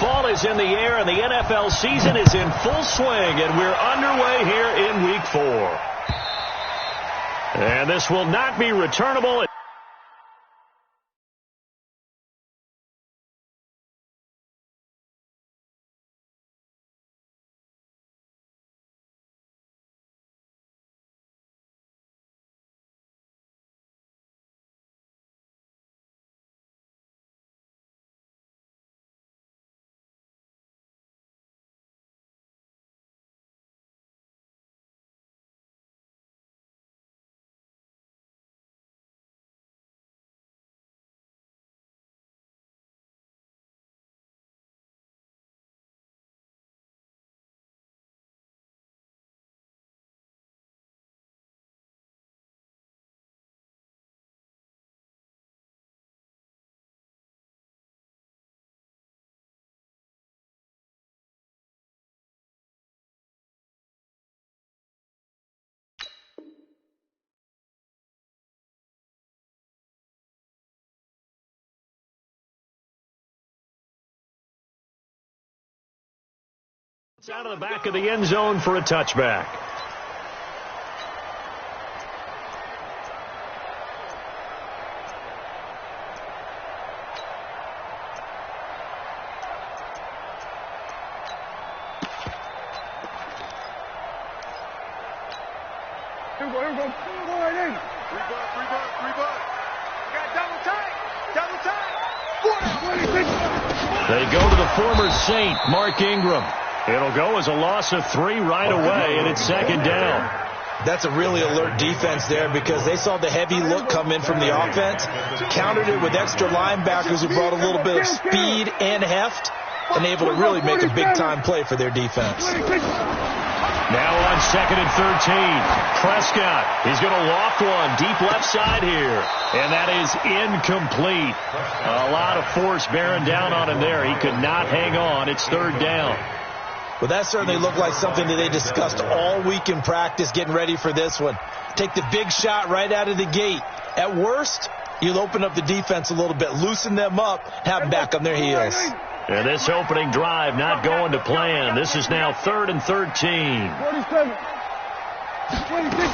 Fall is in the air, and the NFL season is in full swing, and we're underway here in Week 4. And this will not be returnable. It's out of the back of the end zone for a touchback. Here we go. Go right in. Three butt. You got double tight. They go to the former Saint, Mark Ingram. It'll go as a loss of 3 right away, and it's second down. That's a really alert defense there because they saw the heavy look come in from the offense, countered it with extra linebackers who brought a little bit of speed and heft, and able to really make a big-time play for their defense. Now on 2nd and 13, Prescott. He's going to loft one deep left side here, and that is incomplete. A lot of force bearing down on him there. He could not hang on. It's 3rd down. Well, that certainly looked like something that they discussed all week in practice getting ready for this one. Take the big shot right out of the gate. At worst, you'll open up the defense a little bit, loosen them up, have them back on their heels. And this opening drive not going to plan. This is now 3rd and 13. 47. 26.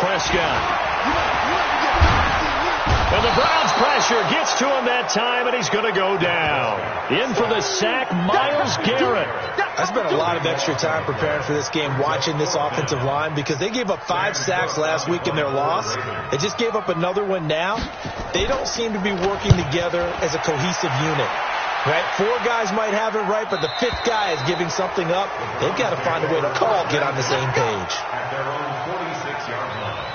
Prescott. And the Browns pressure gets to him that time, and he's going to go down. In for the sack, Myles Garrett. I spent a lot of extra time preparing for this game watching this offensive line because they gave up 5 sacks last week in their loss. They just gave up another one now. They don't seem to be working together as a cohesive unit. Right? 4 guys might have it right, but the 5th guy is giving something up. They've got to find a way to all get on the same page. At their own 46-yard line.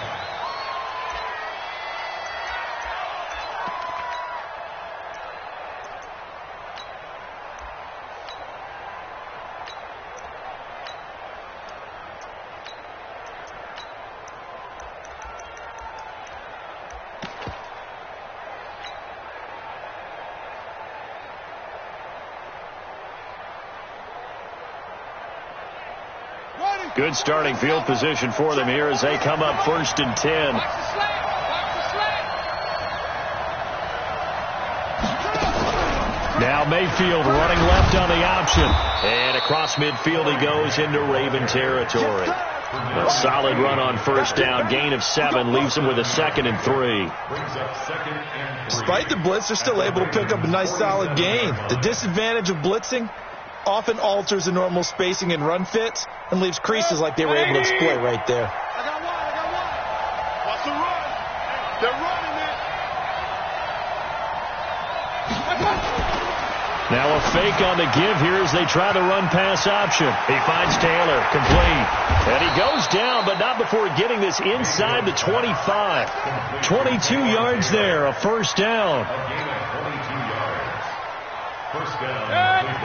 Good starting field position for them here as they come up 1st and 10. Now Mayfield running left on the option. And across midfield he goes into Raven territory. A solid run on 1st down. Gain of 7 leaves him with a 2nd and 3. Despite the blitz, they're still able to pick up a nice solid gain. The disadvantage of blitzing often alters the normal spacing and run fits and leaves creases like they were able to exploit right there. I got one. Watch the run. They're running it. Now a fake on the give here as they try the run-pass option. He finds Taylor, complete. And he goes down, but not before getting this inside the 25. 22 yards there, a 1st down.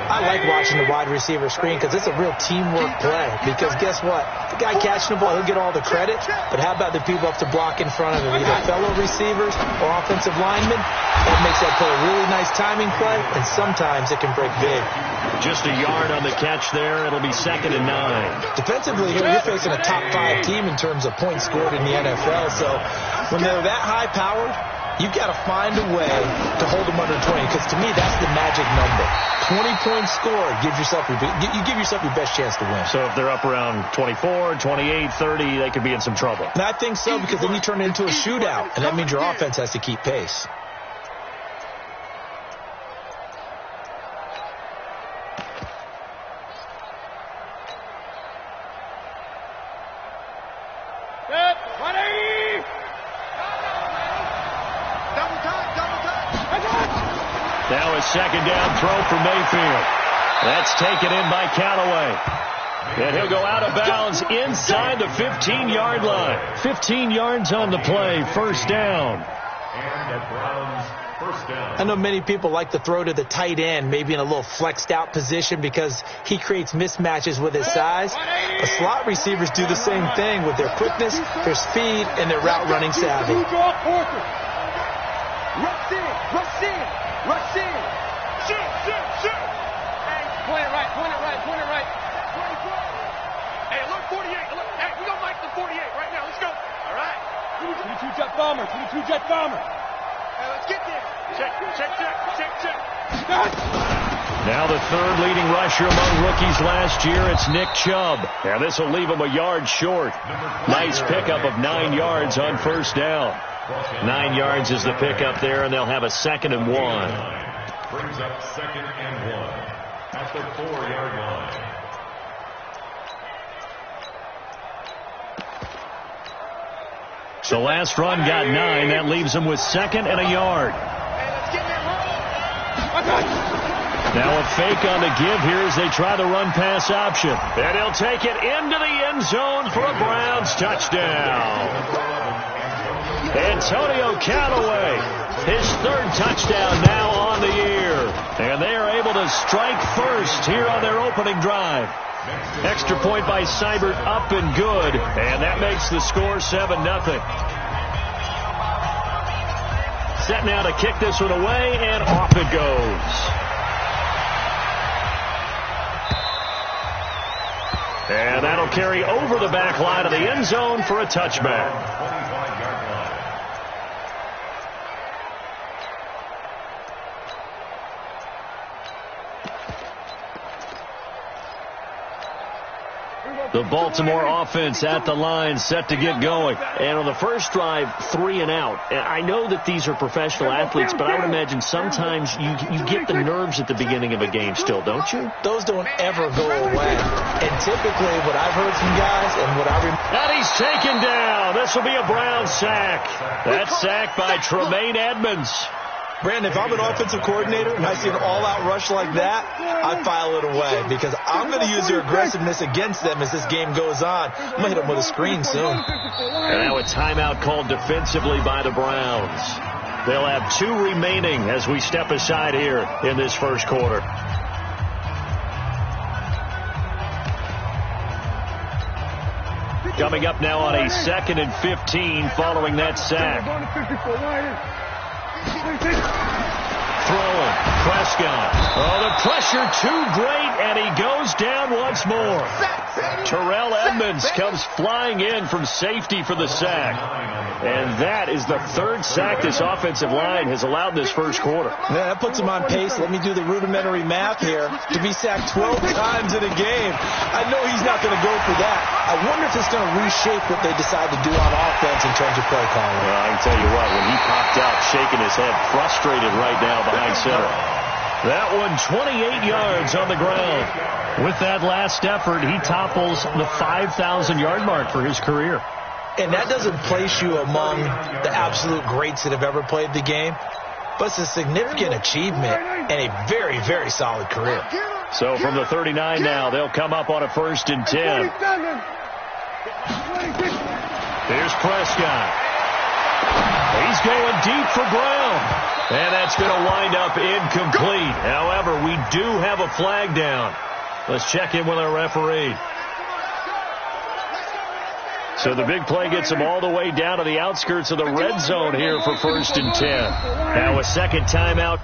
I like watching the wide receiver screen because it's a real teamwork play. Because guess what? The guy catching the ball, he'll get all the credit. But how about the people up to block in front of him? Either fellow receivers or offensive linemen. That makes that play a really nice timing play, and sometimes it can break big. Just a yard on the catch there. It'll be 2nd and 9. Defensively here, you're facing a top 5 team in terms of points scored in the NFL. So when they're that high-powered, You've got to find a way to hold them under 20, because to me, that's the magic number. 20-point score, you give yourself your best chance to win. So if they're up around 24, 28, 30, they could be in some trouble. And I think so, because then you turn it into a shootout, and that means your offense has to keep pace. Now a second down throw for Mayfield. That's taken in by Callaway. And he'll go out of bounds inside the 15-yard line. 15 yards on the play, first down. And the Browns, first down. I know many people like to throw to the tight end, maybe in a little flexed out position because he creates mismatches with his size. But slot receivers do the same thing with their quickness, their speed, and their route running savvy. Rush in. Shoot. Hey, point it right. Hey, look, 48. Hey, we don't like the 48 right now. Let's go. All right. 22 jet bomber. Hey, let's get there. Check. Now the third leading rusher among rookies last year, it's Nick Chubb. Now this will leave him a yard short. Nice pickup of 9 yards on first down. 9 yards is the pickup there, and they'll have a 2nd and 1. Brings up 2nd and 1 at the 4-yard line. So last run got 9. That leaves them with 2nd and a yard. Hey, let's get that Now a fake on the give here as they try the run-pass option. And he'll take it into the end zone for a Browns touchdown. Antonio Callaway, his 3rd touchdown now on the year. And they are able to strike first here on their opening drive. Extra point by Seibert, up and good. And that makes the score 7-0. Set now to kick this one away, and off it goes. And that'll carry over the back line of the end zone for a touchback. The Baltimore offense at the line, set to get going. And on the first drive, 3 and out. And I know that these are professional athletes, but I would imagine sometimes you get the nerves at the beginning of a game still, don't you? Those don't ever go away. And typically what I've heard from guys and what I remember... And he's taken down. This will be a Brown sack. That's sacked by Tremaine Edmonds. Brandon, if I'm an offensive coordinator and I see an all-out rush like that, I file it away because I'm going to use their aggressiveness against them as this game goes on. I'm going to hit them with a screen soon. And now a timeout called defensively by the Browns. They'll have 2 remaining as we step aside here in this first quarter. Coming up now on a 2nd and 15 following that sack. Throwing, Prescott. Oh, the pressure too great, and he goes down once more. Terrell Edmonds comes flying in from safety for the sack. And that is the 3rd sack this offensive line has allowed this first quarter. Yeah, that puts him on pace. Let me do the rudimentary math here. To be sacked 12 times in a game, I know he's not going to go for that. I wonder if it's going to reshape what they decide to do on offense in terms of play calling. Well, I can tell you what, when he popped out shaking his head, frustrated right now behind center. That one 28 yards on the ground. With that last effort, he topples the 5,000-yard mark for his career. And that doesn't place you among the absolute greats that have ever played the game, but it's a significant achievement and a very, very solid career. So from the 39 now, they'll come up on a 1st and 10. Here's Prescott. He's going deep for Brown. And that's going to wind up incomplete. However, we do have a flag down. Let's check in with our referee. So the big play gets him all the way down to the outskirts of the red zone here for 1st and 10. Now a 2nd timeout.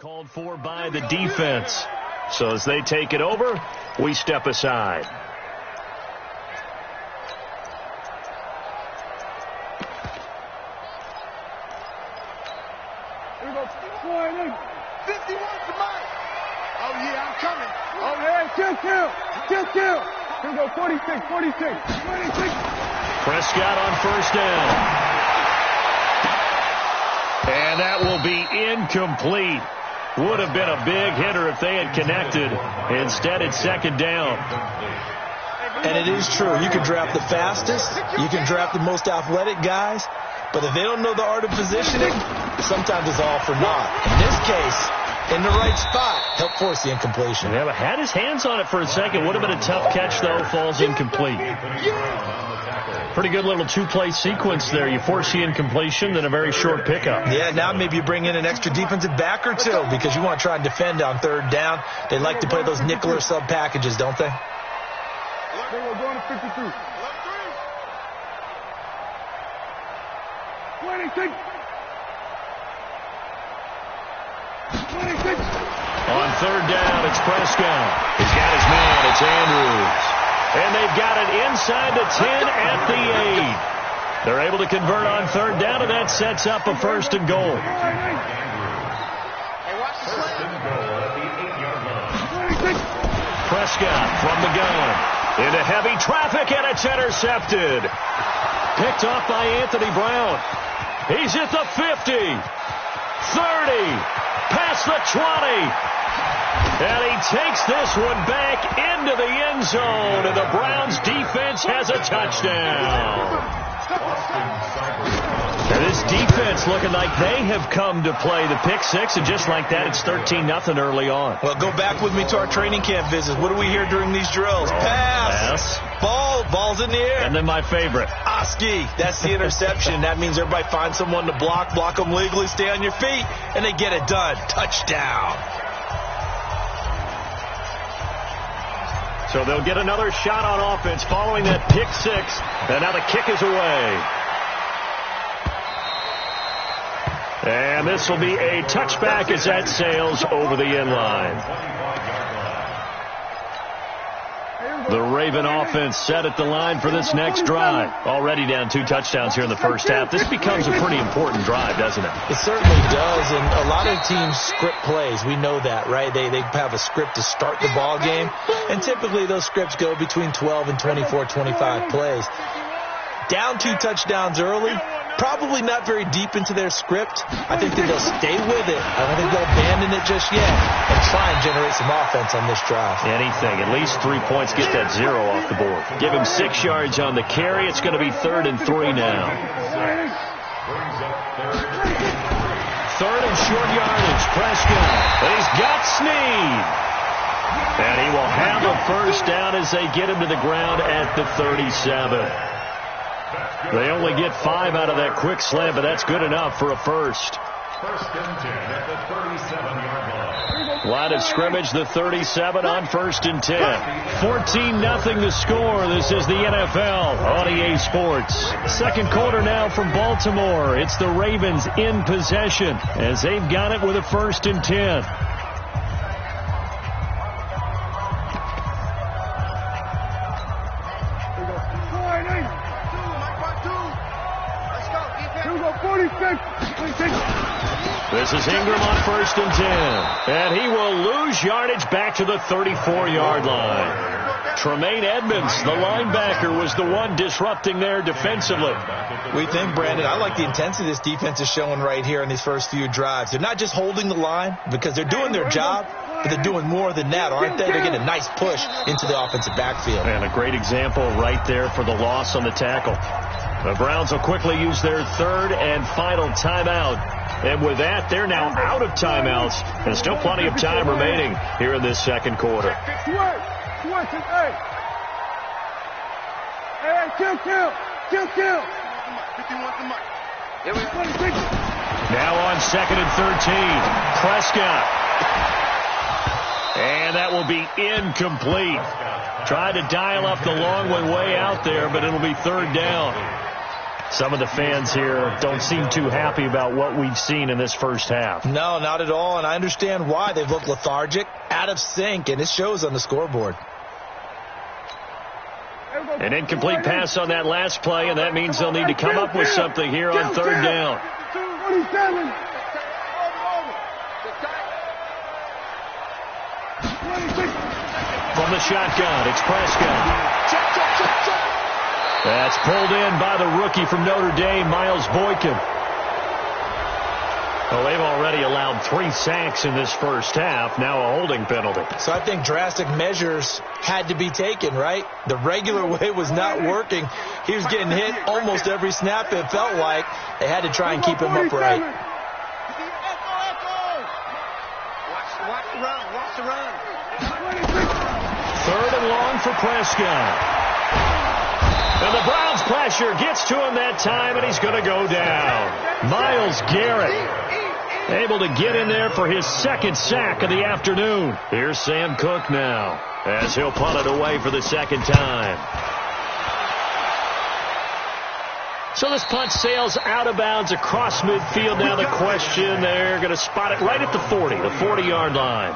called for by the defense. So as they take it over, we step aside. Here we go. 51 for Mike. Oh, yeah, I'm coming. Oh, hey, kill. Here we go, 46. Prescott on first down. And that will be incomplete. Would have been a big hitter if they had connected. Instead, it's second down. And it is true. You can draft the fastest. You can draft the most athletic guys. But if they don't know the art of positioning, sometimes it's all for naught. In this case, in the right spot, help force the incompletion. Yeah, but had his hands on it for a second. Would have been a tough catch, though. Falls incomplete. Pretty good little two-play sequence there. You force the incompletion, then a very short pickup. Yeah, now maybe you bring in an extra defensive back or two because you want to try and defend on third down. They like to play those nickel or sub packages, don't they? We're going to 52. 26. On third down, it's Prescott. He's got his man. It's Andrews. And they've got it inside the 10 at the 8. They're able to convert on third down, and that sets up a first and goal. Prescott from the gun. Into heavy traffic, and it's intercepted. Picked off by Anthony Brown. He's at the 50. 30. Past the 20. And he takes this one back into the end zone, and the Browns defense has a touchdown. And this defense looking like they have come to play the pick six, and just like that, it's 13-0 early on. Well, go back with me to our training camp visits. What do we hear during these drills? Pass. Ball's in the air. And then my favorite. Oski, that's the interception. That means everybody finds someone to block them legally, stay on your feet, and they get it done. Touchdown. So they'll get another shot on offense following that pick six. And now the kick is away. And this will be a touchback as that sails over the end line. The Raven offense set at the line for this next drive. Already down 2 touchdowns here in the first half. This becomes a pretty important drive, doesn't it? It certainly does, and a lot of teams script plays. We know that, right? They have a script to start the ball game, and typically those scripts go between 12 and 24, 25 plays. Down 2 touchdowns early, probably not very deep into their script. I think that they'll stay with it. I don't think they'll abandon it just yet and try and generate some offense on this drive. Anything. At least 3 points. Get that 0 off the board. Give him 6 yards on the carry. It's going to be 3rd and 3 now. 3rd and short yardage. Prescott. He's got Snead. And he will have a first down as they get him to the ground at the 37. They only get 5 out of that quick slant, but that's good enough for a first. First and 10 at the 37-yard line. Line of scrimmage, the 37 on 1st and 10. 14-0 the score. This is the NFL on EA Sports. Second quarter now from Baltimore. It's the Ravens in possession as they've got it with a 1st and 10. This is Ingram on 1st and 10. And he will lose yardage back to the 34-yard line. Tremaine Edmonds, the linebacker, was the one disrupting there defensively. We think, Brandon, I like the intensity this defense is showing right here in these first few drives. They're not just holding the line because they're doing their job, but they're doing more than that, aren't they? They're getting a nice push into the offensive backfield. And a great example right there for the loss on the tackle. The Browns will quickly use their 3rd and final timeout. And with that, they're now out of timeouts. And still plenty of time remaining here in this second quarter. Kill. Now on 2nd and 13. Prescott. And that will be incomplete. Tried to dial up the long one way out there, but it'll be 3rd down. Some of the fans here don't seem too happy about what we've seen in this first half. No, not at all, and I understand why. They've looked lethargic, out of sync, and it shows on the scoreboard. An incomplete pass on that last play, and that means they'll need to come up with something here on third down. From the shotgun, it's Prescott. That's pulled in by the rookie from Notre Dame, Miles Boykin. Well, they've already allowed 3 sacks in this first half, now a holding penalty. So I think drastic measures had to be taken, right? The regular way was not working. He was getting hit almost every snap, it felt like. They had to try and keep him upright. Watch the run. Watch the run. Third and long for Prescott. And the Browns pressure gets to him that time, and he's going to go down. Myles Garrett able to get in there for his second sack of the afternoon. Here's Sam Cook now as he'll punt it away for the second time. So this punt sails out of bounds across midfield. Now the question, they're going to spot it right at the 40, the 40-yard line.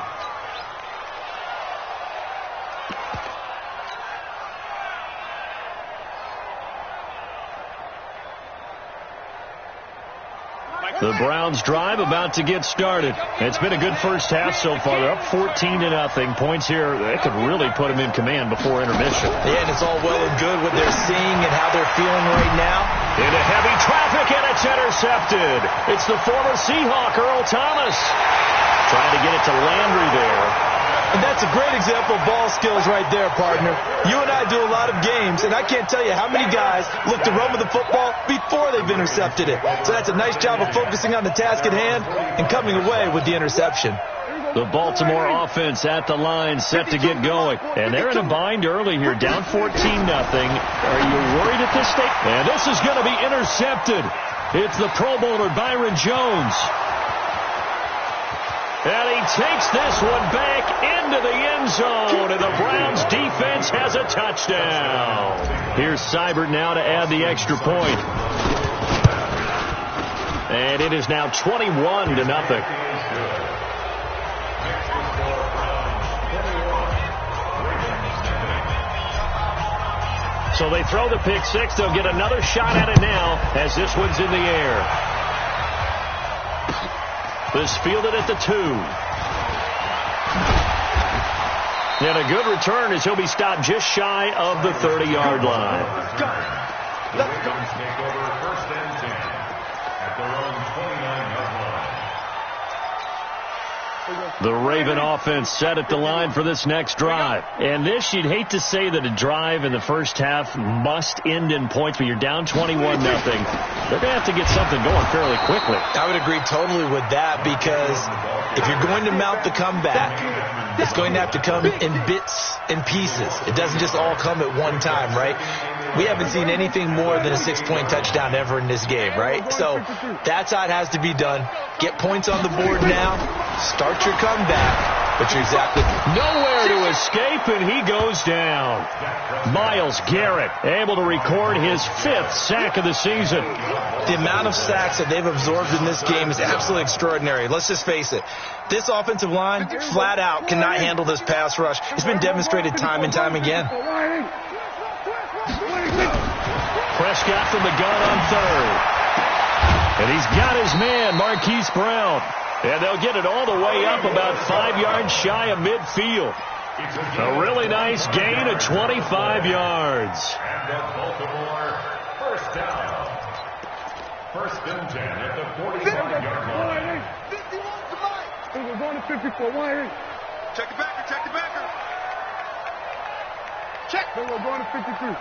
The Browns drive about to get started. It's been a good first half so far. They're up 14-0. Points here, they could really put them in command before intermission. Yeah, and it's all well and good what they're seeing and how they're feeling right now. Into heavy traffic, and it's intercepted. It's the former Seahawk, Earl Thomas. Trying to get it to Landry there. And that's a great example of ball skills right there, partner. You and I do a lot of games, and I can't tell you how many guys look to run with the football before they've intercepted it. So that's a nice job of focusing on the task at hand and coming away with the interception. The Baltimore offense at the line set to get going. And they're in a bind early here, down 14-0. Are you worried at this stage? And this is going to be intercepted. It's the Pro Bowler Byron Jones. And he takes this one back into the end zone, and the Browns defense has a touchdown. Here's Seibert now to add the extra point. And it is now 21-0. So they throw the pick six. They'll get another shot at it now as this one's in the air. This fielded at the 2. And a good return as he'll be stopped just shy of the 30-yard line. Let's go. Take over first and 10 at their own 29-yard line. The Raven offense set at the line for this next drive. And this, you'd hate to say that a drive in the first half must end in points, but you're down 21-0. They're going to have to get something going fairly quickly. I would agree totally with that, because if you're going to mount the comeback, it's going to have to come in bits and pieces. It doesn't just all come at one time, right? We haven't seen anything more than a 6-point touchdown ever in this game, right? So that's how it has to be done. Get points on the board now. Start your comeback. But you're exactly nowhere to escape, and he goes down. Myles Garrett able to record his 5th sack of the season. The amount of sacks that they've absorbed in this game is absolutely extraordinary. Let's just face it. This offensive line, flat out, cannot handle this pass rush. It's been demonstrated time and time again. Prescott from the gun on third. And he's got his man, Marquise Brown. And they'll get it all the way up about 5 yards shy of midfield. A really nice gain of 25 yards. And the Baltimore first down. First and 10 at the 45-yard line. 51 to Mike. We're going to 54. Check the backer. Check the backer. Check. We're going to 53.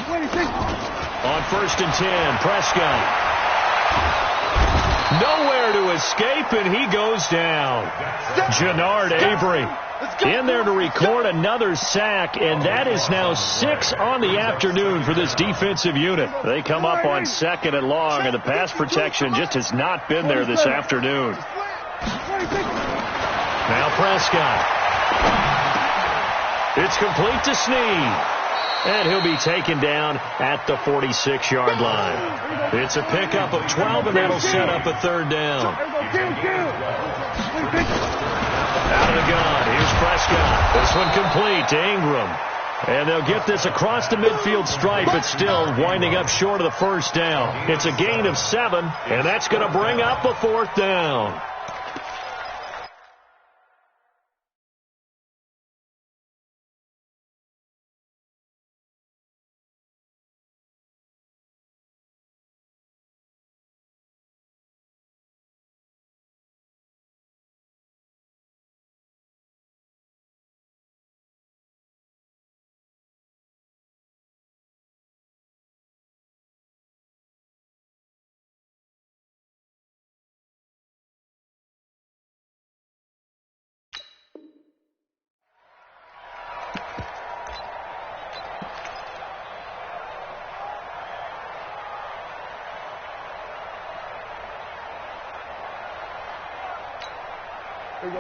26. On first and 10, Prescott. Nowhere to escape, and he goes down. Jannard Avery in there to record another sack, and that is now 6 on the afternoon for this defensive unit. They come up on 2nd and long, and the pass protection just has not been there this afternoon. Now Prescott. It's complete to Snead. And he'll be taken down at the 46-yard line. It's a pickup of 12, and that'll set up a third down. Out of the gun, here's Prescott. This one complete to Ingram. And they'll get this across the midfield stripe, but still winding up short of the first down. It's a gain of 7, and that's going to bring up a fourth down.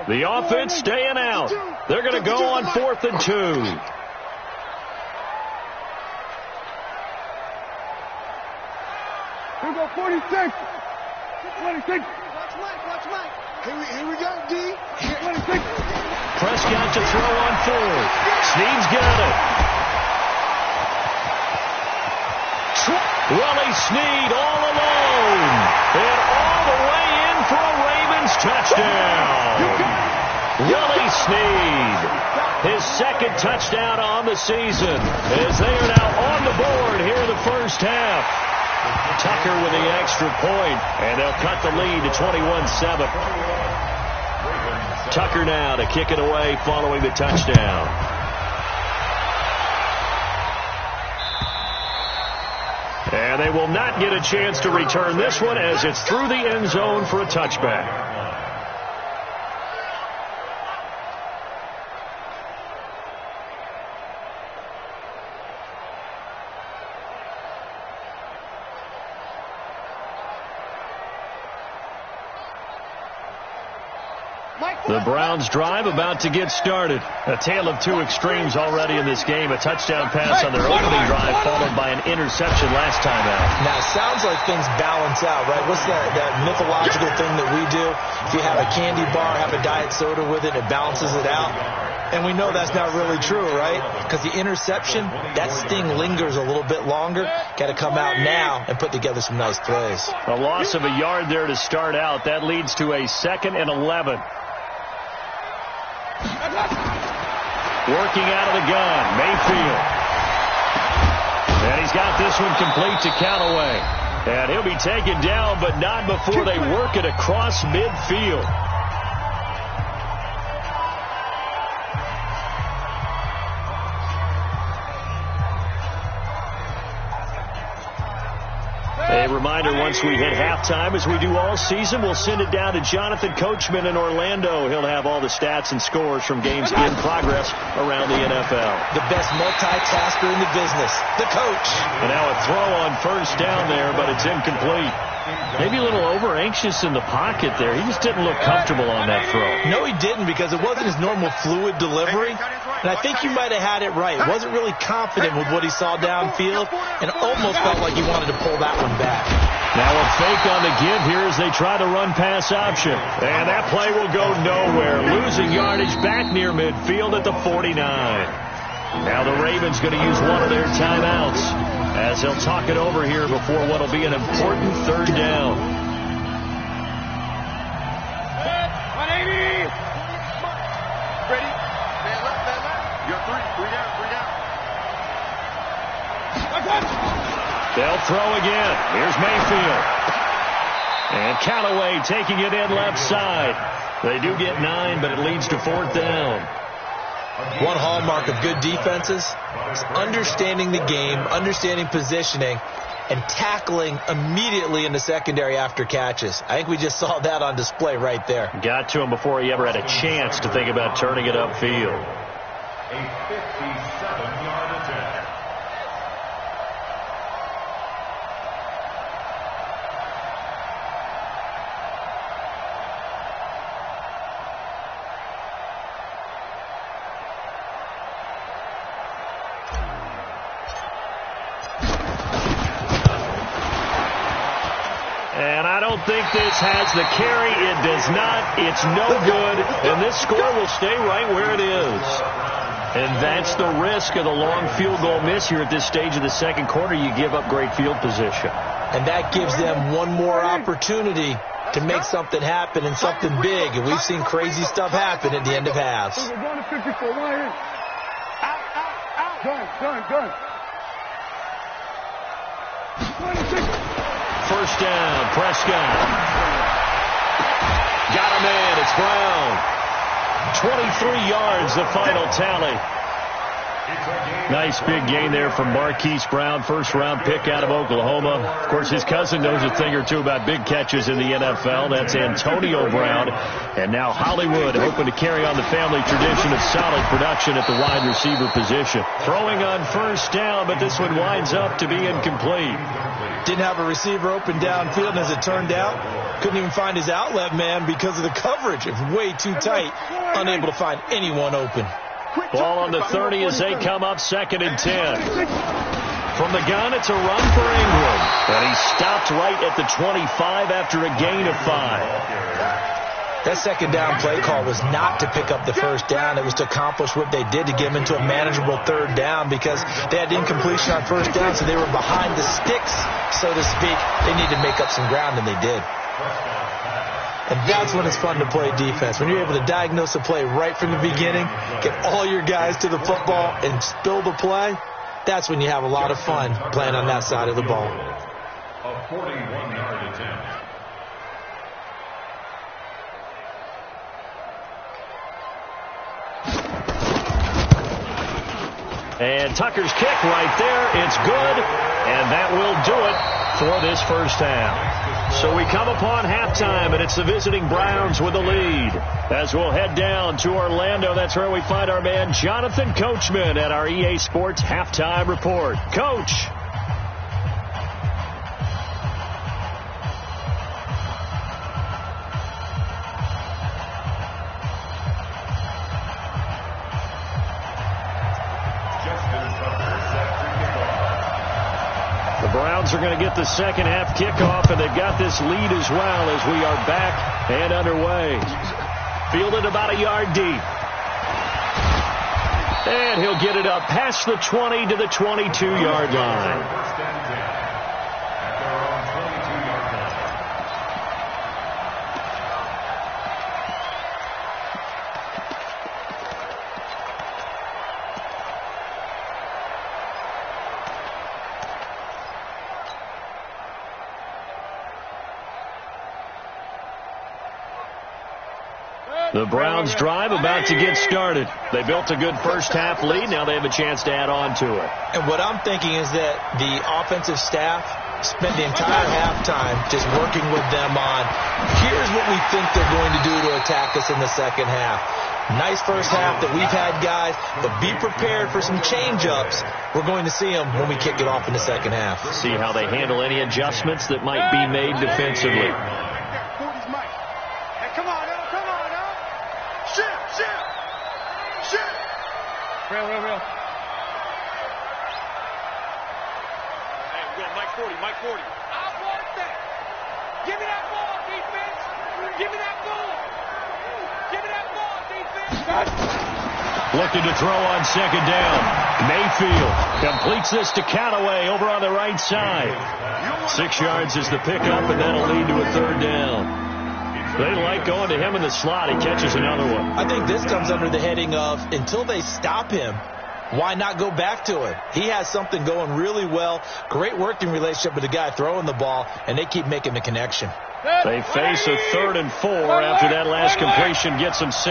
The offense staying out. They're going to go on 4th and 2. Here we go, 46. 26. Watch Mike. Here we go, D. 26. Prescott to throw on 4th. Snead's got it. Willie Snead all alone. And all the way in for a Ravens touchdown. Willie Snead, his second touchdown on the season, as they are now on the board here in the first half. Tucker with the extra point, and they'll cut the lead to 21-7. Tucker now to kick it away following the touchdown. And they will not get a chance to return this one as it's through the end zone for a touchback. The Browns drive about to get started. A tale of two extremes already in this game. A touchdown pass on their opening drive followed by an interception last time out. Now, it sounds like things balance out, right? What's that mythological thing that we do? If you have a candy bar, have a diet soda with it, it balances it out. And we know that's not really true, right? Because the interception, that sting lingers a little bit longer. Got to come out now and put together some nice plays. A loss of a yard there to start out. That leads to a 2nd and 11. Working out of the gun, Mayfield. And he's got this one complete to Callaway. And he'll be taken down, but not before they work it across midfield. A reminder, once we hit halftime, as we do all season, we'll send it down to Jonathan Coachman in Orlando. He'll have all the stats and scores from games in progress around the NFL. The best multitasker in the business, the coach. And now a throw on first down there, but it's incomplete. Maybe a little over-anxious in the pocket there. He just didn't look comfortable on that throw. No, he didn't, because it wasn't his normal fluid delivery. And I think you might have had it right. He wasn't really confident with what he saw downfield and almost felt like he wanted to pull that one back. Now a fake on the give here as they try to run pass option. And that play will go nowhere. Losing yardage back near midfield at the 49. Now the Ravens going to use one of their timeouts as they'll talk it over here before what will be an important third down. 180. Ready? Man left. You're three down. They'll throw again. Here's Mayfield. And Callaway taking it in left side. They do get 9, but it leads to 4th down. One hallmark of good defenses is understanding the game, understanding positioning, and tackling immediately in the secondary after catches. I think we just saw that on display right there. Got to him before he ever had a chance to think about turning it upfield. A 57-yard attempt. I don't think this has the carry. It does not. It's no good. And this score will stay right where it is. And that's the risk of the long field goal miss here at this stage of the second quarter. You give up great field position. And that gives them one more opportunity to make something happen and something big. And we've seen crazy stuff happen at the end of halves. We're going to 54. One in. Out. Gun. 26. First down, Prescott. Got him in. It's Brown. 23 yards, the final tally. Nice big gain there from Marquise Brown, first-round pick out of Oklahoma. Of course, his cousin knows a thing or two about big catches in the NFL. That's Antonio Brown. And now Hollywood hoping to carry on the family tradition of solid production at the wide receiver position. Throwing on first down, but this one winds up to be incomplete. Didn't have a receiver open downfield, and as it turned out, couldn't even find his outlet man because of the coverage. It was way too tight, unable to find anyone open. Ball on the 30 as they come up 2nd and 10. From the gun, it's a run for Ingram. And he stopped right at the 25 after a gain of 5. That second down play call was not to pick up the first down. It was to accomplish what they did, to get them into a manageable third down, because they had incompletion on first down, so they were behind the sticks, so to speak. They needed to make up some ground, and they did. And that's when it's fun to play defense. When you're able to diagnose a play right from the beginning, get all your guys to the football, and spill the play, that's when you have a lot of fun playing on that side of the ball. A 41-yard attempt. And Tucker's kick right there. It's good. And that will do it for this first half. So we come upon halftime, and it's the visiting Browns with the lead. As we'll head down to Orlando, that's where we find our man Jonathan Coachman at our EA Sports Halftime Report. Coach. Browns are going to get the second half kickoff, and they've got this lead as well as we are back and underway. Fielded about a yard deep. And he'll get it up past the 20 to the 22-yard line. The Browns drive about to get started. They built a good first half lead. Now they have a chance to add on to it. And what I'm thinking is that the offensive staff spent the entire halftime just working with them on, here's what we think they're going to do to attack us in the second half. Nice first half that we've had, guys, but be prepared for some change-ups. We're going to see them when we kick it off in the second half. See how they handle any adjustments that might be made defensively. Real. Hey, we're going Mike 40. I want that. Give me that ball, defense. Give me that ball, defense. Looking to throw on second down. Mayfield completes this to Callaway over on the right side. 6 yards is the pickup, and that'll lead to a third down. They like going to him in the slot. He catches another one. I think this comes under the heading of, until they stop him, why not go back to it? He has something going really well. Great working relationship with the guy throwing the ball, and they keep making the connection. They face a 3rd and 4 after that last completion gets them 6.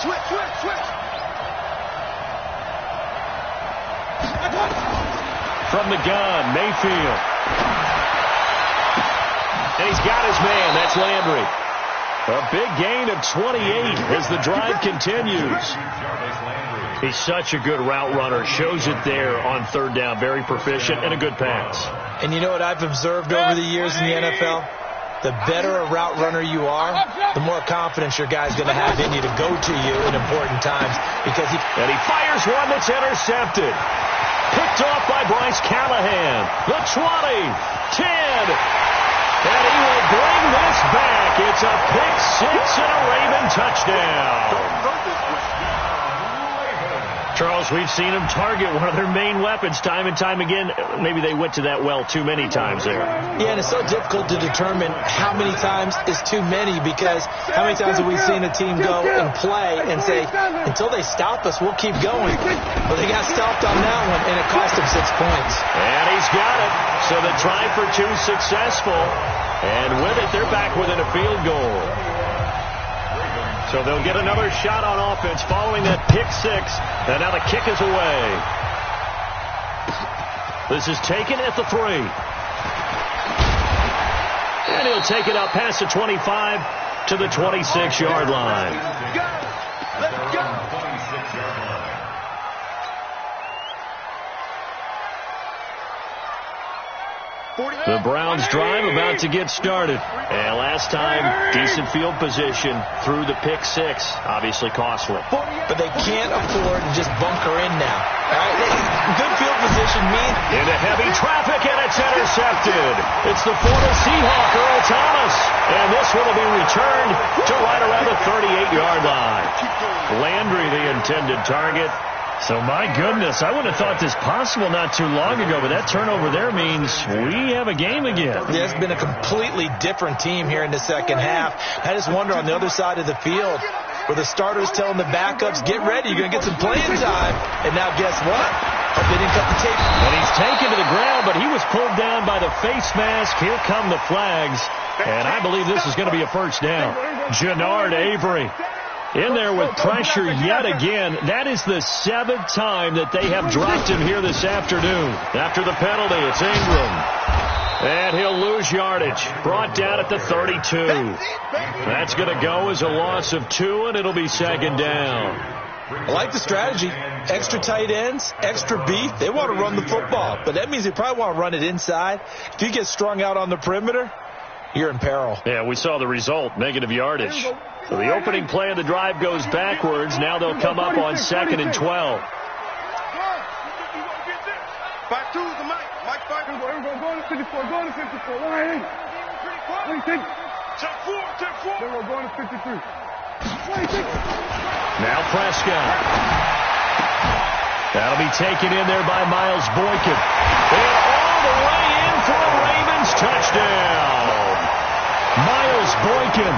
Switch. From the gun, Mayfield. And he's got his man. That's Landry. A big gain of 28 as the drive continues. He's such a good route runner. Shows it there on third down. Very proficient and a good pass. And you know what I've observed over the years in the NFL? The better a route runner you are, the more confidence your guy's going to have in you to go to you in important times. And he fires one that's intercepted. Picked off by Bryce Callahan. The 20, 10, and he will bring this back. It's a pick six and a Raven touchdown. Charles, we've seen them target one of their main weapons time and time again. Maybe they went to that well too many times there. Yeah, and it's so difficult to determine how many times is too many, because how many times have we seen a team go and play and say, until they stop us, we'll keep going. Well, they got stopped on that one, and it cost them 6 points. And he's got it. So the try for two successful. And with it, they're back within a field goal. So they'll get another shot on offense following that pick six. And now the kick is away. This is taken at the 3. And he'll take it out past the 25 to the 26-yard line. Let's go. The Browns drive about to get started. And last time, decent field position through the pick six. Obviously costly. But they can't afford to just bunker in now. All right? Good field position means... Into heavy traffic, and it's intercepted. It's the former Seahawk, Earl Thomas. And this one will be returned to right around the 38-yard line. Landry, the intended target. So, my goodness, I wouldn't have thought this possible not too long ago, but that turnover there means we have a game again. Yeah, it's been a completely different team here in the second half. I just wonder on the other side of the field where the starters telling the backups, get ready, you're going to get some playing time. And now guess what? Hope they didn't cut the tape. And he's taken to the ground, but he was pulled down by the face mask. Here come the flags. And I believe this is going to be a first down. Jannard Avery in there with pressure yet again. That is the 7th time that they have dropped him here this afternoon. After the penalty, it's Ingram. And he'll lose yardage. Brought down at the 32. That's going to go as a loss of 2, and it'll be second down. I like the strategy. Extra tight ends, extra beef. They want to run the football, but that means they probably want to run it inside. If you get strung out on the perimeter, you're in peril. Yeah, we saw the result, negative yardage. So the opening play of the drive goes backwards. Now they'll come up on 2nd and 12. 5-2 is the Mike. Mike 5. Go to 54. Go to 54. Why ain't? Take 4. Then we're going to 53. Now Prescott. That'll be taken in there by Miles Boykin. And all the way in for a Ravens touchdown. Miles Boykin,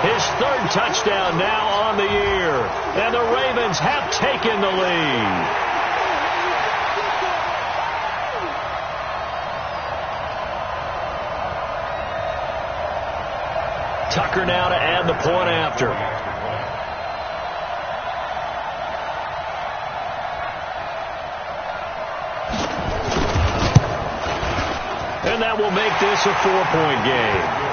his 3rd touchdown now on the year. And the Ravens have taken the lead. Tucker now to add the point after. And that will make this a 4-point game.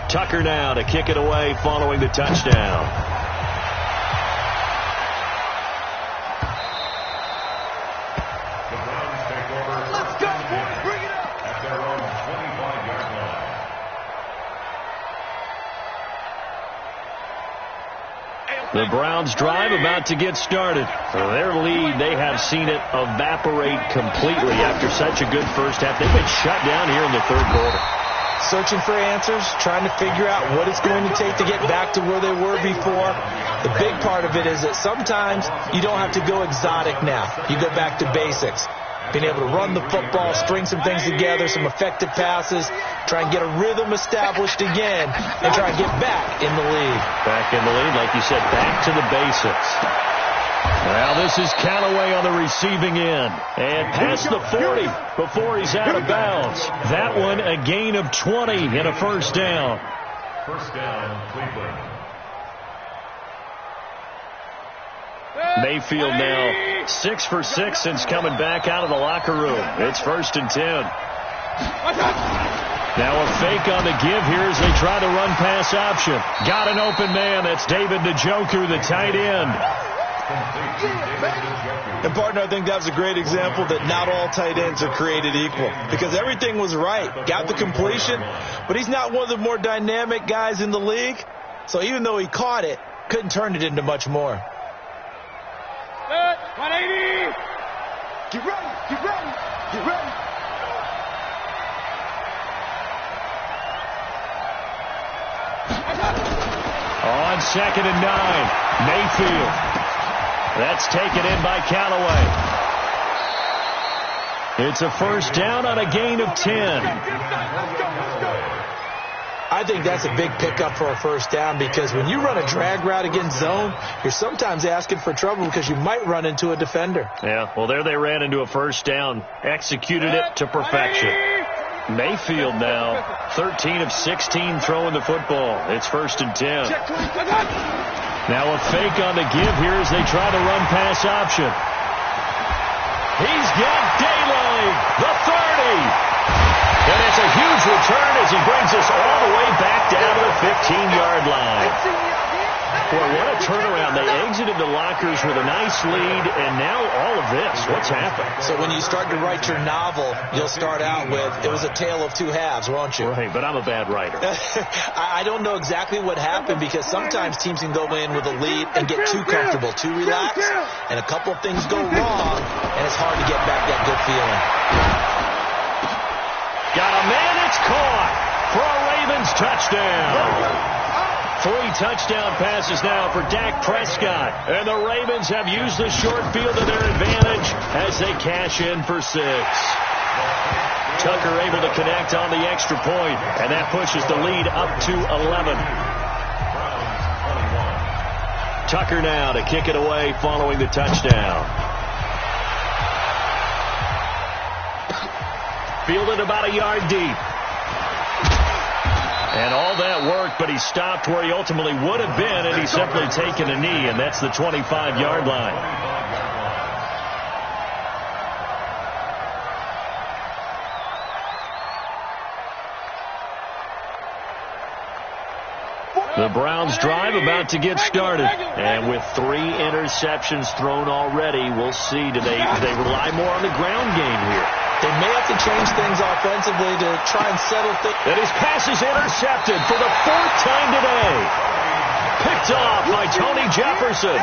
Tucker now to kick it away following the touchdown. The Browns take over. Let's go, boys. Bring it up. At their own 25-yard line. The Browns drive about to get started. For their lead, they have seen it evaporate completely after such a good first half. They've been shut down here in the 3rd quarter. Searching for answers, trying to figure out what it's going to take to get back to where they were before. The big part of it is that sometimes you don't have to go exotic now. You go back to basics. Being able to run the football, string some things together, some effective passes, try and get a rhythm established again, and try and get back in the lead. Back in the lead, like you said, back to the basics. Well, this is Callaway on the receiving end. And past the 40 before he's out of bounds. That one a gain of 20 and a first down. First down, Cleveland. Mayfield now 6 for 6 since coming back out of the locker room. It's 1st and 10. Now a fake on the give here as they try the run-pass option. Got an open man. That's David Njoku, the tight end. And, partner, I think that was a great example that not all tight ends are created equal because everything was right. Got the completion, but he's not one of the more dynamic guys in the league. So even though he caught it, couldn't turn it into much more. 180! Get ready! Get ready! Get ready! On 2nd and 9, Mayfield. That's taken in by Callaway. It's a first down on a gain of 10. I think that's a big pickup for a first down because when you run a drag route against zone, you're sometimes asking for trouble because you might run into a defender. Yeah, well, there they ran into a first down, executed it to perfection. Mayfield now, 13 of 16 throwing the football. It's 1st and 10. Now a fake on the give here as they try the run-pass option. He's got daylight, the 30. And it's a huge return as he brings us all the way back down to the 15-yard line. Boy, what a turnaround. They exited the lockers with a nice lead, and now all of this. What's happened? So when you start to write your novel, you'll start out with, it was a tale of two halves, won't you? Right, but I'm a bad writer. I don't know exactly what happened because sometimes teams can go in with a lead and get too comfortable, too relaxed, and a couple of things go wrong, and it's hard to get back that good feeling. Got a man, it's caught for a Ravens touchdown. 3 touchdown passes now for Dak Prescott. And the Ravens have used the short field to their advantage as they cash in for 6. Tucker able to connect on the extra point, and that pushes the lead up to 11. Tucker now to kick it away following the touchdown. Fielded about a yard deep. And all that worked, but he stopped where he ultimately would have been, and he's simply taken a knee, and that's the 25-yard line. The Browns drive about to get started. And with 3 interceptions thrown already, we'll see. Do they rely more on the ground game here? They may have to change things offensively to try and settle things. And his pass is intercepted for the 4th time today. Picked off by Tony Jefferson.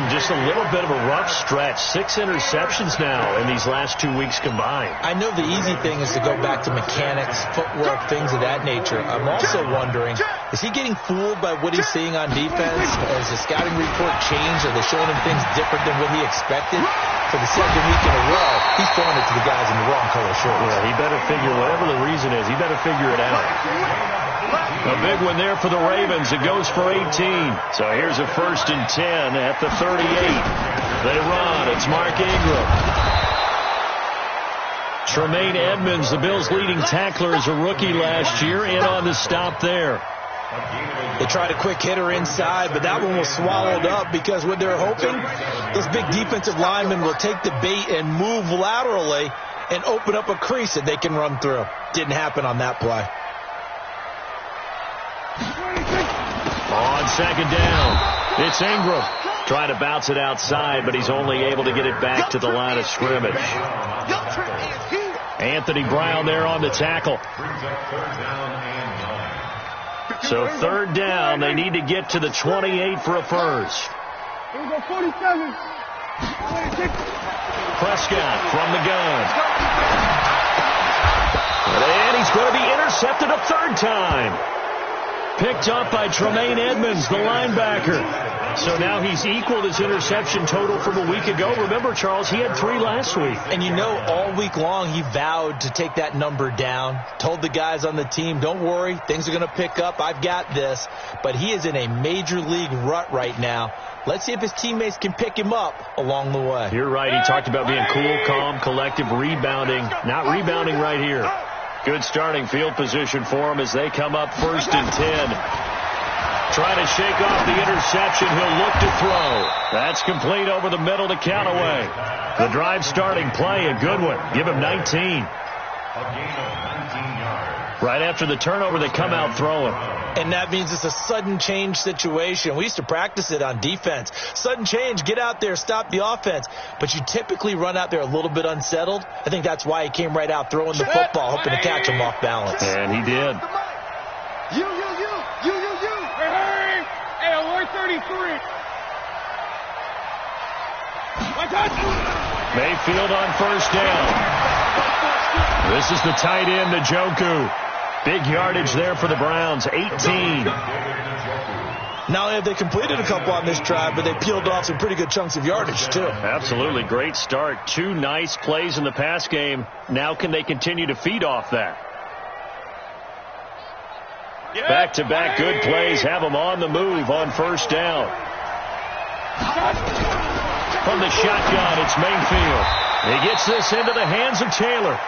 Just a little bit of a rough stretch. 6 interceptions now in these last 2 weeks combined. I know the easy thing is to go back to mechanics, footwork, things of that nature. I'm also wondering, is he getting fooled by what he's seeing on defense? Has the scouting report changed? Are they showing him things different than what he expected? For the 2nd week in a row, he's throwing it to the guys in the wrong color shirts. Yeah, he better figure, whatever the reason is, he better figure it out. A big one there for the Ravens. It goes for 18. So here's a 1st and 10 at the 38. They run. It's Mark Ingram. Tremaine Edmonds, the Bills' leading tackler, is a rookie last year, in on the stop there. They tried a quick hitter inside, but that one was swallowed up because what they're hoping, those big defensive linemen will take the bait and move laterally and open up a crease that they can run through. Didn't happen on that play. On 2nd down, it's Ingram. Trying to bounce it outside, but he's only able to get it back to the line of scrimmage. Anthony Brown there on the tackle. So 3rd down, they need to get to the 28 for a first. Prescott from the gun. And he's going to be intercepted a 3rd time. Picked up by Tremaine Edmonds, the linebacker. So now he's equaled his interception total from a week ago. Remember, Charles, he had 3 last week. And you know, all week long he vowed to take that number down. Told the guys on the team, don't worry, things are going to pick up. I've got this. But he is in a major league rut right now. Let's see if his teammates can pick him up along the way. You're right. He talked about being cool, calm, collective, rebounding. Not rebounding right here. Good starting field position for him as they come up 1st and 10. Trying to shake off the interception. He'll look to throw. That's complete over the middle to Callaway. The drive starting play, a good one. Give him 19. A gain of 19 yards. Right after the turnover, they come out throwing. And that means it's a sudden change situation. We used to practice it on defense. Sudden change, get out there, stop the offense. But you typically run out there a little bit unsettled. I think that's why he came right out throwing the football, hoping to catch him off balance. And he did. You. Hey, 133. Mayfield on first down. This is the tight end, Njoku. Big yardage there for the Browns, 18. Not only have they completed a couple on this drive, but they peeled off some pretty good chunks of yardage, too. Absolutely. Great start. 2 nice plays in the pass game. Now can they continue to feed off that? Back-to-back good plays have them on the move on first down. From the shotgun, it's Mayfield. He gets this into the hands of Taylor.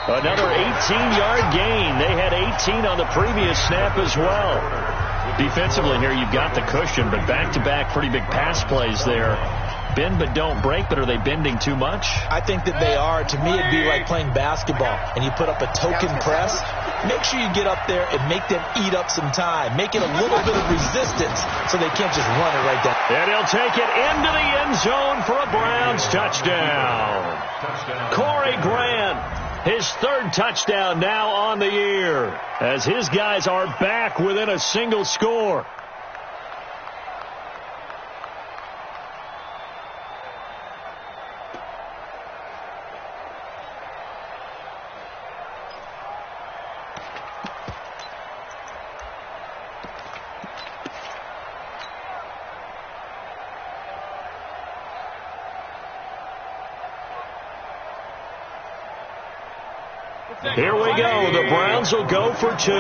Another 18-yard gain. They had 18 on the previous snap as well. Defensively here, you've got the cushion, but back-to-back pretty big pass plays there. Bend but don't break, but are they bending too much? I think that they are. To me, it'd be like playing basketball, and you put up a token press. Make sure you get up there and make them eat up some time. Make it a little bit of resistance so they can't just run it right down. And he'll take it into the end zone for a Browns touchdown. Corey Grant, his 3rd touchdown now on the year, as his guys are back within a single score. Here we go. The Browns will go for 2.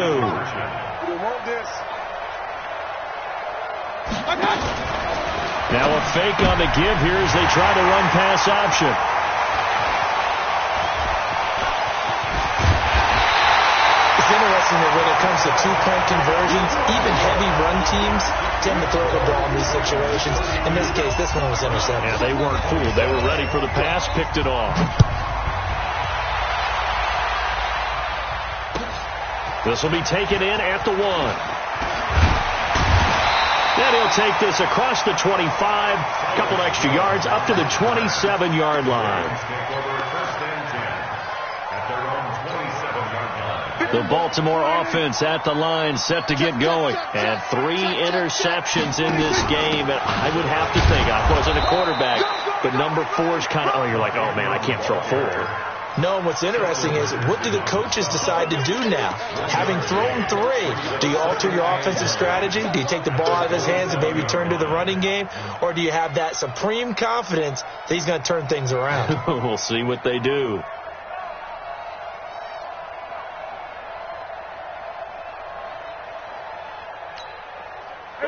Now a fake on the give here as they try to run pass option. It's interesting that when it comes to 2-point conversions, even heavy run teams tend to throw the ball in these situations. In this case, this one was intercepted. Yeah, they weren't fooled. They were ready for the pass, picked it off. This will be taken in at the 1. Then he'll take this across the 25, a couple extra yards, up to the 27-yard line. The Baltimore offense at the line, set to get going. And 3 interceptions in this game. And I would have to think, I wasn't a quarterback, but number 4 is kind of, you're like, oh, man, I can't throw 4. No, and what's interesting is, what do the coaches decide to do now? Having thrown 3, do you alter your offensive strategy? Do you take the ball out of his hands and maybe turn to the running game? Or do you have that supreme confidence that he's going to turn things around? We'll see what they do.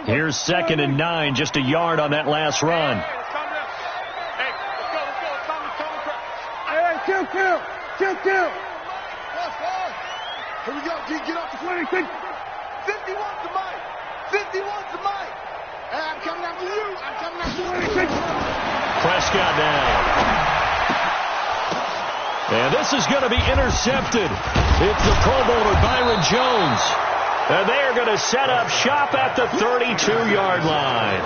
Here's 2nd and 9, just a yard on that last run. Kill. Here we go, G. Get off the 20. 51 to Mike. 51 to Mike. Hey, I'm coming after you. I'm coming after you. Prescott down. And this is going to be intercepted. It's the Pro Bowler Byron Jones. And they are going to set up shop at the 32-yard line.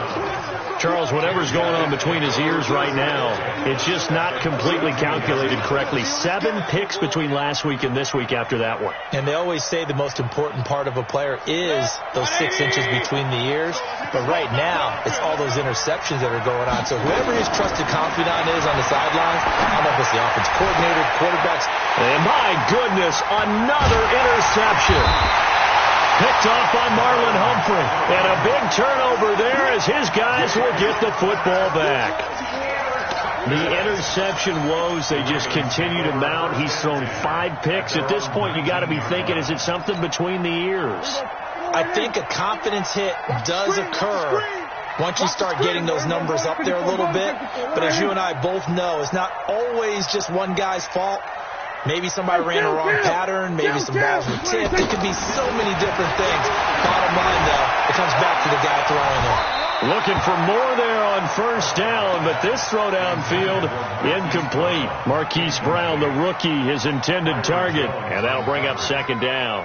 Charles, whatever's going on between his ears right now, it's just not completely calculated correctly. 7 picks between last week and this week after that one. And they always say the most important part of a player is those 6 inches between the ears. But right now, it's all those interceptions that are going on. So whoever his trusted confidant is on the sidelines, I don't know if it's the offense coordinator, quarterbacks. And my goodness, another interception. Picked off by Marlon Humphrey. And a big turnover there as his guys will get the football back. The interception woes, they just continue to mount. He's thrown 5 picks. At this point, you got to be thinking, is it something between the ears? I think a confidence hit does occur once you start getting those numbers up there a little bit. But as you and I both know, it's not always just one guy's fault. Maybe somebody ran a wrong pattern. Maybe some balls were tipped. It could be so many different things. Bottom line, though, it comes back to the guy throwing it. Looking for more there on first down, but this throw downfield incomplete. Marquise Brown, the rookie, his intended target, and that'll bring up second down.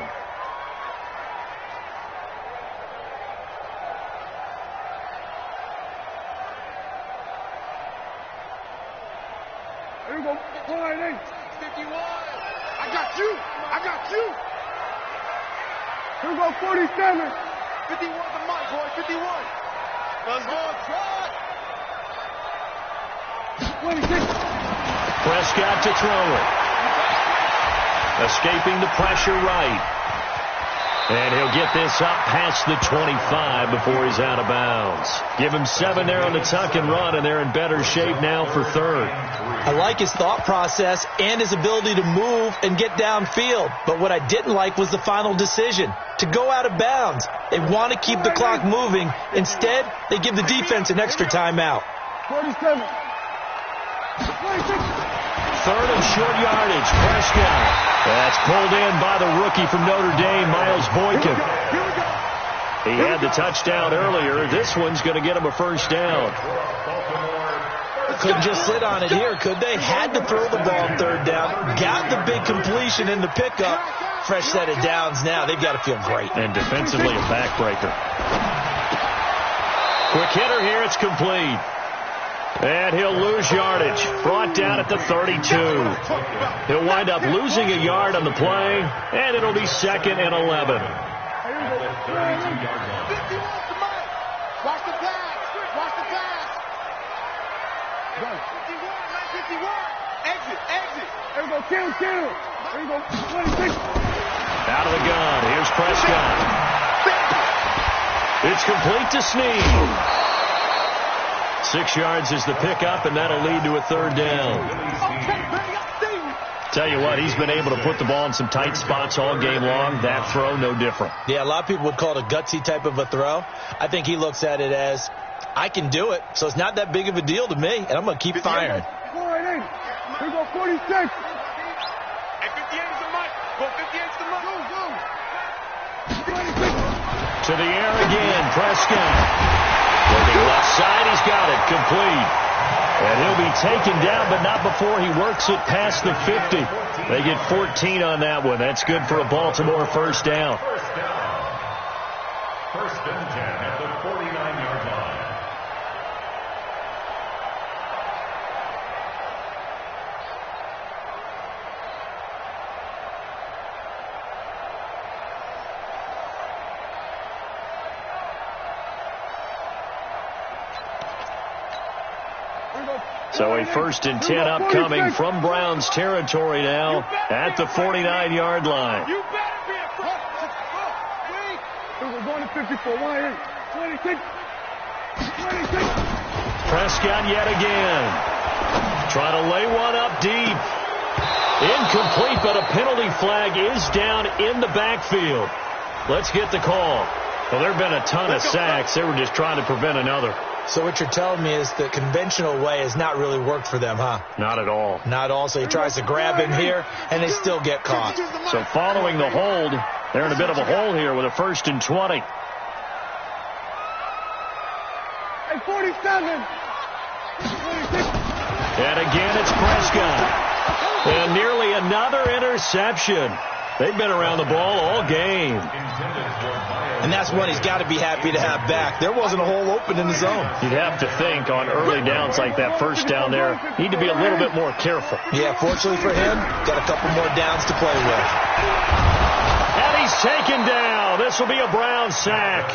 Here we go. 198. 51. I got you. I got you. Here we go. 47. 51 the mark, boy. 51. Let's go. Try. 26. Prescott to throw it. Escaping the pressure right. And he'll get this up past the 25 before he's out of bounds. Give him 7 there on the tuck and run, and they're in better shape now for third. I like his thought process and his ability to move and get downfield. But what I didn't like was the final decision, to go out of bounds. They want to keep the clock moving. Instead, they give the defense an extra timeout. 47. 26. Third and short yardage. Prescott. That's pulled in by the rookie from Notre Dame, Miles Boykin. He had the touchdown earlier. This one's going to get him a first down. Couldn't just sit on it here, could they? Had to throw the ball on third down. Got the big completion in the pickup. Fresh set of downs now. They've got to feel great. And defensively a backbreaker. Quick hitter here. It's complete. And he'll lose yardage. Brought down at the 32. He'll wind up losing a yard on the play, and it'll be 2nd and 11. Watch the pass. Watch the pass. 51, 51. Exit. There we go. Kill. There we go. 26. Out of the gun. Here's Prescott. It's complete to Snead. 6 yards is the pickup, and that'll lead to a third down. Tell you what, he's been able to put the ball in some tight spots all game long. That throw, no different. Yeah, a lot of people would call it a gutsy type of a throw. I think he looks at it as, I can do it, so it's not that big of a deal to me, and I'm going to keep firing. Here we go, 46. Hey, 58 is the mic. Go, 58 is the mic. Go. 26. To the air again, Prescott. Looking left side, he's got it, complete. And he'll be taken down, but not before he works it past the 50. They get 14 on that one. That's good for a Baltimore first down. First and 10 at the 49-yard line. So a 1st and 10 upcoming from Browns territory now at the 49-yard line. You better be a we're going to 54. 26. Prescott yet again. Trying to lay one up deep. Incomplete, but a penalty flag is down in the backfield. Let's get the call. Well, there have been a ton of sacks. They were just trying to prevent another. So what you're telling me is the conventional way has not really worked for them, huh? Not at all. Not all. So he tries to grab him here, and they still get caught. So following the hold, they're in a bit of a hole here with a 1st and 20. Hey, 47. 26. And again, it's Prescott. And nearly another interception. They've been around the ball all game. And that's one he's got to be happy to have back. There wasn't a hole open in the zone. You'd have to think on early downs like that first down there, need to be a little bit more careful. Yeah, fortunately for him, got a couple more downs to play with. And he's taken down. This will be a Brown sack.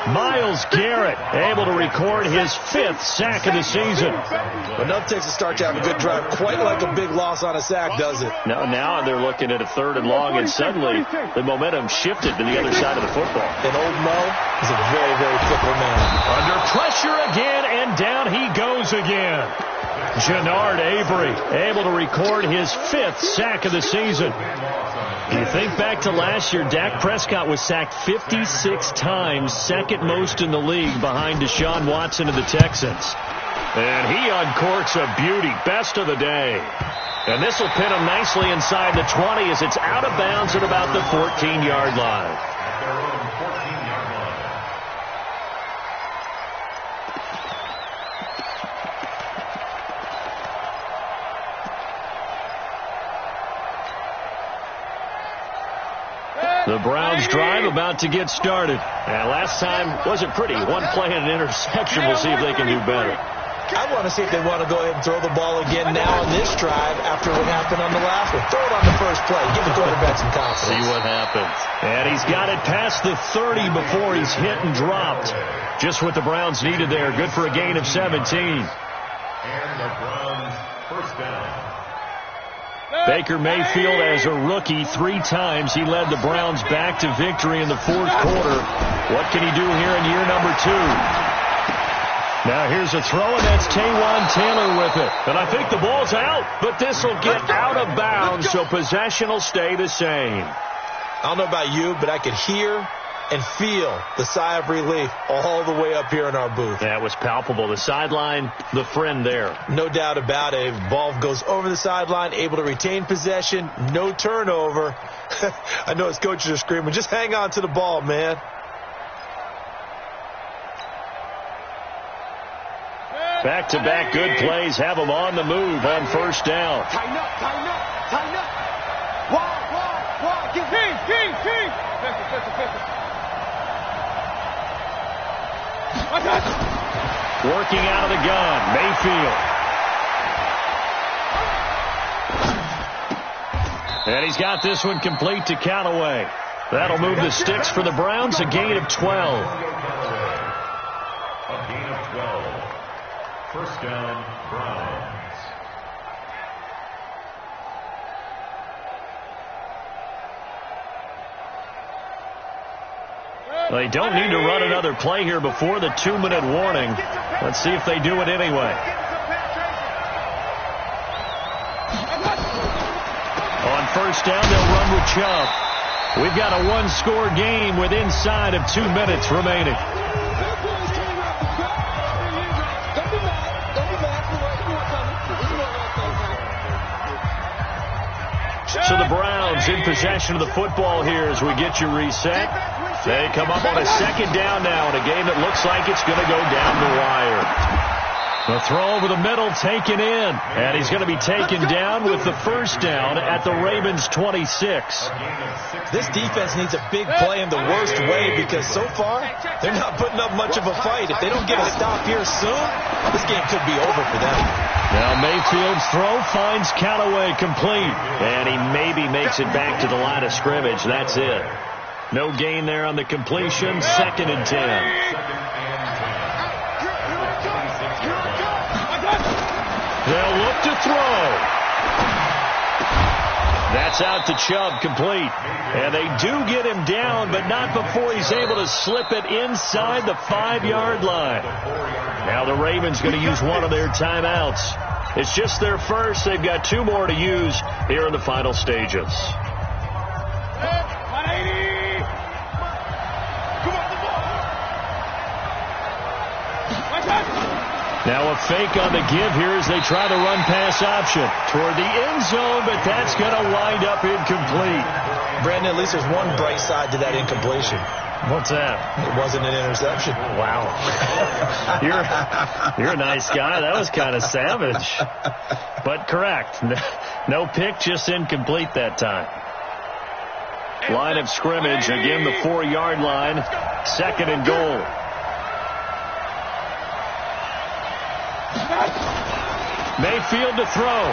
Myles Garrett able to record his 5th sack of the season. But nothing takes a start to have a good drive quite like a big loss on a sack, does it? Now they're looking at a 3rd and long, and suddenly the momentum shifted to the other side of the football. And old Mo is a very, very fickle man. Under pressure again, and down he goes again. Jannard Avery able to record his 5th sack of the season. You think back to last year, Dak Prescott was sacked 56 times, 2nd most in the league behind Deshaun Watson of the Texans. And he uncorks a beauty, best of the day. And this will pin him nicely inside the 20 as it's out of bounds at about the 14-yard line. The Browns drive about to get started. And last time wasn't pretty. One play and an interception. We'll see if they can do better. I want to see if they want to go ahead and throw the ball again now on this drive after what happened on the last one. Throw it on the first play. Give the quarterback some confidence. See what happens. And he's got it past the 30 before he's hit and dropped. Just what the Browns needed there. Good for a gain of 17. And the Browns first down. Baker Mayfield, as a rookie, 3 times he led the Browns back to victory in the fourth quarter. What can he do here in year number 2? Now here's a throw, and that's Taywan Taylor with it. And I think the ball's out, but this will get out of bounds, so possession will stay the same. I don't know about you, but I could hear and feel the sigh of relief all the way up here in our booth. That was palpable. The sideline, the friend there. No doubt about it. Ball goes over the sideline, able to retain possession, no turnover. I know his coaches are screaming, just hang on to the ball, man. Back-to-back good plays have them on the move on first down. Tighten up, tighten up, tighten up. Wide. Get King. Working out of the gun, Mayfield. And he's got this one complete to Callaway. That'll move the sticks for the Browns, a gain of 12. A gain of 12. First down, Browns. They don't need to run another play here before the 2-minute warning. Let's see if they do it anyway. On first down, they'll run with Chubb. We've got a 1-score game with inside of 2 minutes remaining. So the Browns in possession of the football here as we get you reset. They come up on a second down now in a game that looks like it's going to go down the wire. The throw over the middle taken in. And he's going to be taken down with the first down at the Ravens' 26. This defense needs a big play in the worst way because so far they're not putting up much of a fight. If they don't get a stop here soon, this game could be over for them. Now Mayfield's throw finds Callaway complete. And he maybe makes it back to the line of scrimmage. That's it. No gain there on the completion. 2nd and 10. They'll look to throw. That's out to Chubb, complete. And they do get him down, but not before he's able to slip it inside the 5-yard line. Now the Ravens going to use one of their timeouts. It's just their first. They've got 2 more to use here in the final stages. Now a fake on the give here as they try the run-pass option toward the end zone, but that's going to wind up incomplete. Brandon, at least there's one bright side to that incompletion. What's that? It wasn't an interception. Wow. You're a nice guy. That was kind of savage. But correct. No pick, just incomplete that time. Line of scrimmage, again the 4-yard line. 2nd and goal. Mayfield to throw.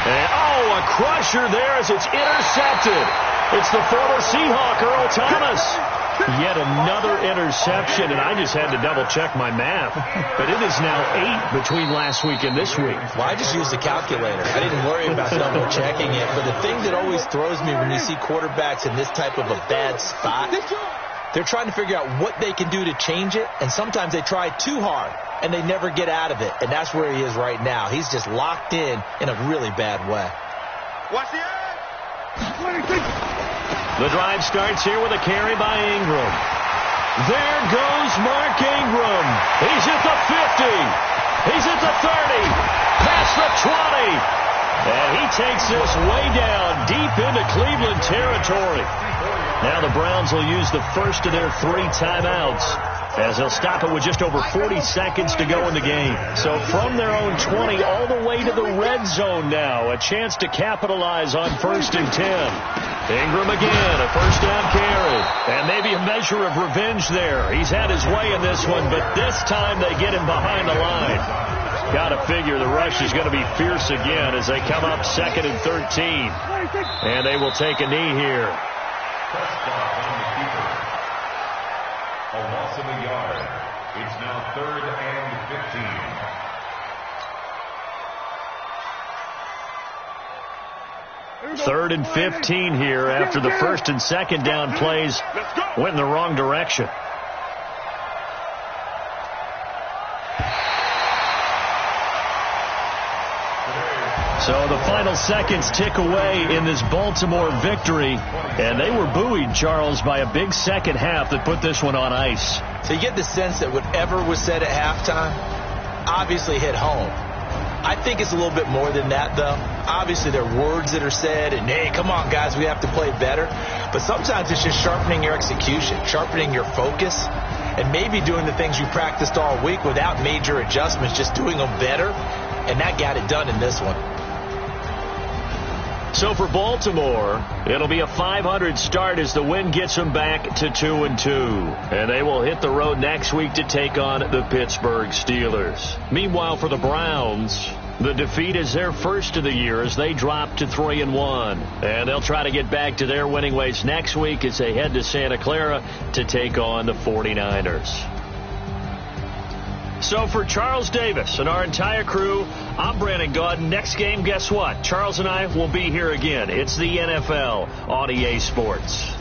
And, a crusher there as it's intercepted. It's the former Seahawk, Earl Thomas. Yet another interception, and I just had to double-check my math. But it is now 8 between last week and this week. Well, I just used the calculator. I didn't worry about double-checking it. But the thing that always throws me when you see quarterbacks in this type of a bad spot, they're trying to figure out what they can do to change it, and sometimes they try too hard, and they never get out of it. And that's where he is right now. He's just locked in a really bad way. Watch the end. The drive starts here with a carry by Ingram. There goes Mark Ingram. He's at the 50. He's at the 30. Past the 20. And he takes this way down deep into Cleveland territory. Now the Browns will use the first of their 3 timeouts. as they'll stop it with just over 40 seconds to go in the game. So from their own 20 all the way to the red zone now, a chance to capitalize on 1st and 10. Ingram again, a first down carry, and maybe a measure of revenge there. He's had his way in this one, but this time they get him behind the line. Got to figure the rush is going to be fierce again as they come up 2nd and 13. And they will take a knee here. A loss of a yard. It's now 3rd and 15. 3rd and 15 here after the 1st and 2nd down plays went in the wrong direction. So the final seconds tick away in this Baltimore victory, and they were buoyed, Charles, by a big second half that put this one on ice. So you get the sense that whatever was said at halftime obviously hit home. I think it's a little bit more than that, though. Obviously, there are words that are said, and, hey, come on, guys, we have to play better. But sometimes it's just sharpening your execution, sharpening your focus, and maybe doing the things you practiced all week without major adjustments, just doing them better, and that got it done in this one. So for Baltimore, it'll be a .500 start as the win gets them back to 2-2. And they will hit the road next week to take on the Pittsburgh Steelers. Meanwhile, for the Browns, the defeat is their first of the year as they drop to 3-1. And they'll try to get back to their winning ways next week as they head to Santa Clara to take on the 49ers. So for Charles Davis and our entire crew, I'm Brandon Gaudin. Next game, guess what? Charles and I will be here again. It's the NFL on EA Sports.